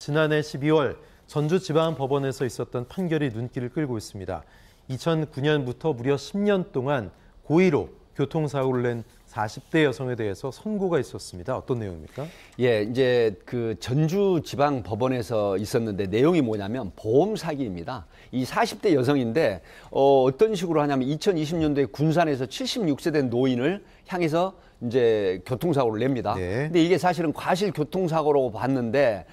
지난해 12월 전주지방법원에서 있었던 판결이 눈길을 끌고 있습니다. 2009년부터 무려 10년 동안 고의로 교통사고를 낸 40대 여성에 대해서 선고가 있었습니다. 어떤 내용입니까? 예, 이제 그 전주지방법원에서 있었는데 내용이 뭐냐면 보험 사기입니다. 이 40대 여성인데 어떤 식으로 하냐면 2020년도에 군산에서 76세 된 노인을 향해서 이제 교통사고를 냅니다. 네. 근데 이게 사실은 과실 교통사고라고 봤는데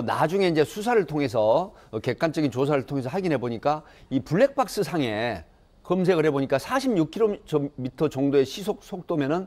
나중에 이제 수사를 통해서 객관적인 조사를 통해서 확인해 보니까 이 블랙박스 상에 검색을 해보니까 46km 정도의 시속 속도면은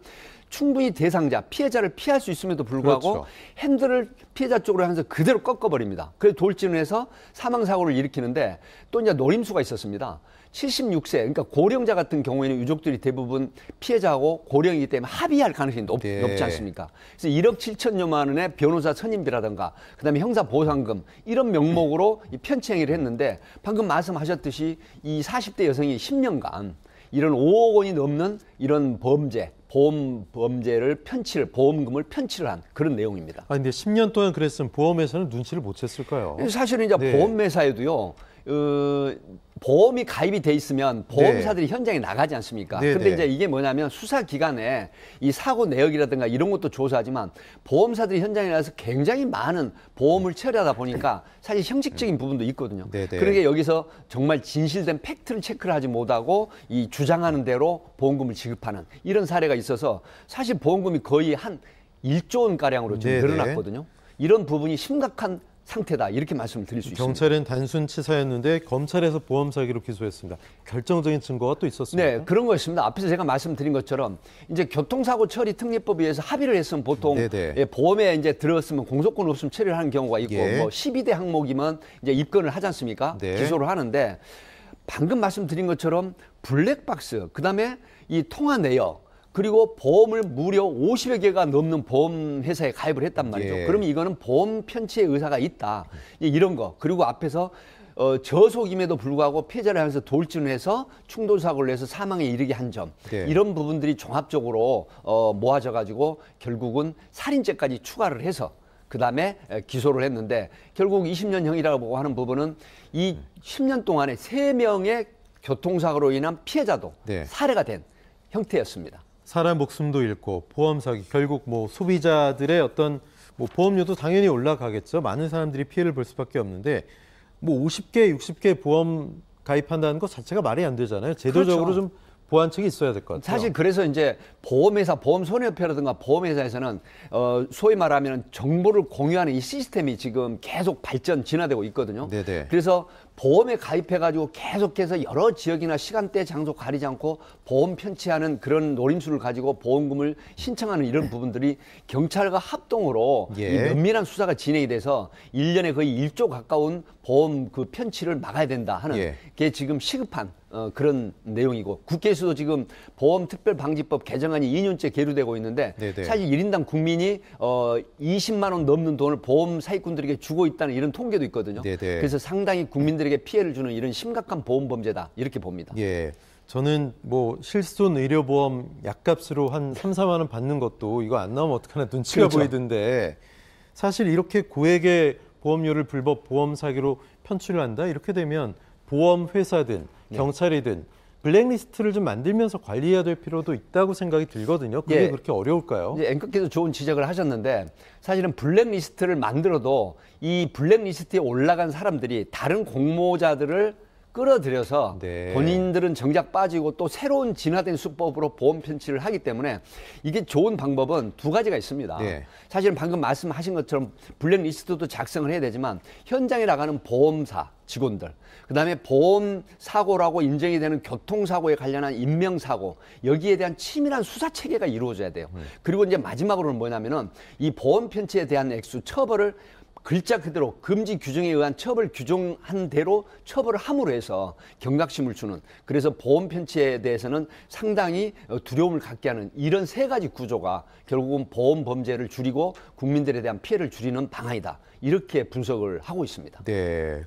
충분히 대상자, 피해자를 피할 수 있음에도 불구하고 그렇죠. 핸들을 피해자 쪽으로 하면서 그대로 꺾어버립니다. 그래서 돌진을 해서 사망사고를 일으키는데 또 이제 노림수가 있었습니다. 76세, 그러니까 고령자 같은 경우에는 유족들이 대부분 피해자하고 고령이기 때문에 합의할 가능성이 네. 높지 않습니까? 그래서 1억 7천여만 원의 변호사 선임비라든가 그다음에 형사보상금 이런 명목으로 이 편취행위를 했는데 방금 말씀하셨듯이 이 40대 여성이 10년간 이런 5억 원이 넘는 이런 보험 범죄를 보험금을 편취를 한 그런 내용입니다. 근데 10년 동안 그랬으면 보험회사는 눈치를 못 챘을까요? 사실은 이제 네. 보험회사에도요, 보험이 가입이 돼 있으면 보험사들이 현장에 나가지 않습니까? 네, 근데 네. 이제 이게 뭐냐면 수사 기간에 이 사고 내역이라든가 이런 것도 조사하지만 보험사들이 현장에 나가서 굉장히 많은 보험을 처리하다 보니까 사실 형식적인 부분도 있거든요. 네, 네. 그러게 여기서 정말 진실된 팩트를 체크를 하지 못하고 이 주장하는 대로 보험금을 지급하는 이런 사례가 있어서 사실 보험금이 거의 한 1조 원가량으로 지금 네, 네. 늘어났거든요. 이런 부분이 심각한 상태다 이렇게 말씀을 드릴 수 있습니다. 경찰은 단순 치사였는데 검찰에서 보험 사기로 기소했습니다. 결정적인 증거가 또 있었습니다. 네, 그런 거였습니다. 앞에서 제가 말씀드린 것처럼 이제 교통사고 처리 특례법에 의해서 합의를 했으면 보통 네네. 예, 보험에 이제 들어갔으면 공소권 없으면 처리를 하는 경우가 있고 예. 뭐 12대 항목이면 이제 입건을 하지 않습니까? 네. 기소를 하는데 방금 말씀드린 것처럼 블랙박스, 그다음에 이 통화 내역 그리고 보험을 무려 50여 개가 넘는 보험회사에 가입을 했단 말이죠. 예. 그러면 이거는 보험 편취의 의사가 있다. 이런 거. 그리고 앞에서 저속임에도 불구하고 피해자를 향해서 돌진을 해서 충돌사고를 내서 사망에 이르게 한 점. 네. 이런 부분들이 종합적으로 모아져 가지고 결국은 살인죄까지 추가를 해서 그다음에 기소를 했는데 결국 20년형이라고 하는 부분은 이 10년 동안에 3명의 교통사고로 인한 피해자도 네. 살해가 된 형태였습니다. 사람 목숨도 잃고 보험 사기, 결국 뭐 소비자들의 어떤 뭐 보험료도 당연히 올라가겠죠. 많은 사람들이 피해를 볼 수밖에 없는데 뭐 50개, 60개 보험 가입한다는 것 자체가 말이 안 되잖아요. 제도적으로 그렇죠. 좀 보완책이 있어야 될 것 같아요. 사실 그래서 이제 보험회사, 보험손해협회라든가 보험회사에서는 소위 말하면 정보를 공유하는 이 시스템이 지금 계속 진화되고 있거든요. 네네. 그래서 보험에 가입해가지고 계속해서 여러 지역이나 시간대, 장소 가리지 않고 보험 편취하는 그런 노림수를 가지고 보험금을 신청하는 이런 부분들이 경찰과 합동으로 예. 이 면밀한 수사가 진행이 돼서 1년에 거의 1조 가까운 보험 그 편취를 막아야 된다 하는 예. 게 지금 시급한 그런 내용이고 국회에서도 지금 보험특별방지법 개정안이 2년째 계류되고 있는데 네네. 사실 1인당 국민이 20만 원 넘는 돈을 보험 사기꾼들에게 주고 있다는 이런 통계도 있거든요. 네네. 그래서 상당히 국민들에게 피해를 주는 이런 심각한 보험 범죄다 이렇게 봅니다. 예. 저는 뭐 실손 의료보험 약값으로 한 3, 4만 원 받는 것도 이거 안 나오면 어떡하나 눈치가 그렇죠. 보이던데 사실 이렇게 고액의 보험료를 불법 보험 사기로 편취를 한다? 이렇게 되면 보험 회사든 경찰이든 블랙리스트를 좀 만들면서 관리해야 될 필요도 있다고 생각이 들거든요. 그게 예. 그렇게 어려울까요? 이제 앵커께서 좋은 지적을 하셨는데 사실은 블랙리스트를 만들어도 이 블랙리스트에 올라간 사람들이 다른 공모자들을 끌어들여서 네. 본인들은 정작 빠지고 또 새로운 진화된 수법으로 보험 편취를 하기 때문에 이게 좋은 방법은 두 가지가 있습니다. 네. 사실은 방금 말씀하신 것처럼 블랙리스트도 작성을 해야 되지만 현장에 나가는 보험사 직원들, 그다음에 보험 사고라고 인정이 되는 교통사고에 관련한 인명사고 여기에 대한 치밀한 수사 체계가 이루어져야 돼요. 그리고 이제 마지막으로는 뭐냐면은 이 보험 편취에 대한 액수 처벌을 글자 그대로 금지 규정에 의한 처벌 규정한 대로 처벌을 함으로 해서 경각심을 주는, 그래서 보험 편취에 대해서는 상당히 두려움을 갖게 하는 이런 세 가지 구조가 결국은 보험 범죄를 줄이고 국민들에 대한 피해를 줄이는 방안이다. 이렇게 분석을 하고 있습니다. 네.